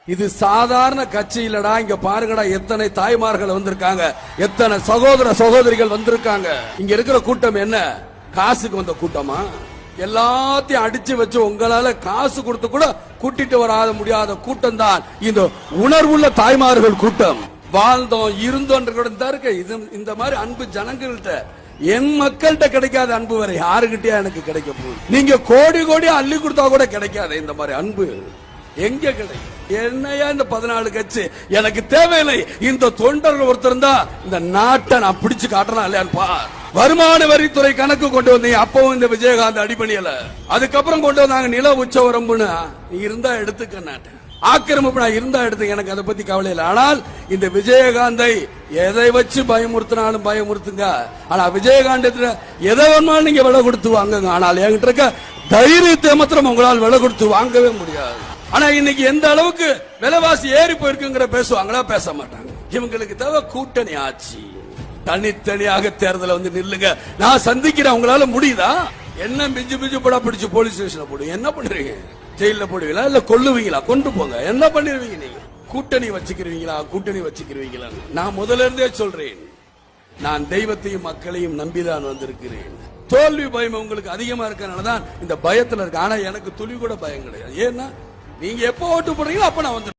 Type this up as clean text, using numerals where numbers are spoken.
இது சாதாரண கட்சி இல்லடா. இங்க பாருங்கடா, எத்தனை தாய்மார்கள் வந்திருக்காங்க, எத்தனை சகோதர சகோதரிகள் வந்திருக்காங்க. இங்க இருக்கிற கூட்டம் என்ன காசுக்கு வந்த கூட்டமா? எல்லாத்தையும் அடிச்சு வச்சு உங்களால காசு கொடுத்து கூட கூட்டிட்டு வராத முடியாத கூட்டம் தான் இந்த உணர்வுள்ள தாய்மார்கள் கூட்டம். வாழ்ந்தோம் இருந்தோம் இருக்கு. இந்த மாதிரி அன்பு ஜனங்கள்கிட்ட, என் மக்கள்கிட்ட கிடைக்காத அன்பு வரை யாருகிட்டயா எனக்கு கிடைக்க போகுது? நீங்க கோடி கோடி அள்ளி கொடுத்தா கூட கிடைக்காத இந்த மாதிரி அன்பு எங்க கிடைக்கும்? என்னையா இந்த 14 கட்சி எனக்கு தேவையில்லை. இந்த தொண்டர்கள் ஒருத்தர் தான் இந்த நாட்டை நான் பிடிச்சு காட்டலாம் இல்லையான்னு பார். வருமான வரித்துறை கணக்கு கொண்டு வந்தீங்க, அப்பவும் இந்த விஜயகாந்த் அடிபணியல. அதுக்கப்புறம் கொண்டு வந்தாங்க நில உச்சவரம்புன்னு. நீ இருந்தா எடுத்துக்க, நாட்டை ஆக்கிரமிப்பு இருந்தா எடுத்து, எனக்கு அதை பத்தி கவலை இல்லை. ஆனால் இந்த விஜயகாந்தை எதை வச்சு பயமுறுத்தினாலும் பயமுறுத்துங்க. ஆனா விஜயகாந்த் எதை வேணுமாலும் நீங்க விலை கொடுத்து வாங்குங்க. ஆனால் என்கிட்ட இருக்க தைரியத்தை மாத்திரம் உங்களால் விலை கொடுத்து வாங்கவே முடியாது. ஆனா இன்னைக்கு எந்த அளவுக்கு விலைவாசி ஏறி போயிருக்குங்கிற பேசுவாங்களா? பேச மாட்டாங்க. இவங்களுக்கு தேவை கூட்டணி ஆட்சி. தனித்தனியாக தேர்தல வந்து நில்லுங்க, நான் சந்திக்கிறேன். உங்களால முடியுதா? என்ன பிஞ்சு பிஞ்சு படா பிடிச்சு போலீஸ் ஸ்டேஷன்ல போடுங்க. என்ன பண்றீங்க? ஜெயில போடுவீங்களா இல்ல கொல்லுவீங்களா? கொண்டு போங்க. என்ன பண்ணிருவீங்க? நீங்க கூட்டணி வச்சுக்கிறீங்களா? கூட்டணி வச்சுக்கிறீங்களா? நான் முதல்ல இருந்தே சொல்றேன், நான் தெய்வத்தையும் மக்களையும் நம்பிதான் வந்திருக்கிறேன். தோல்வி பயம் உங்களுக்கு அதிகமா இருக்கனாலதான் இந்த பயத்துல இருக்கு. ஆனா எனக்கு துளி கூட பயம் கிடையாது. ஏன்னா நீங்க எப்ப ஓட்டு போடுறீங்களோ அப்ப நான் வந்து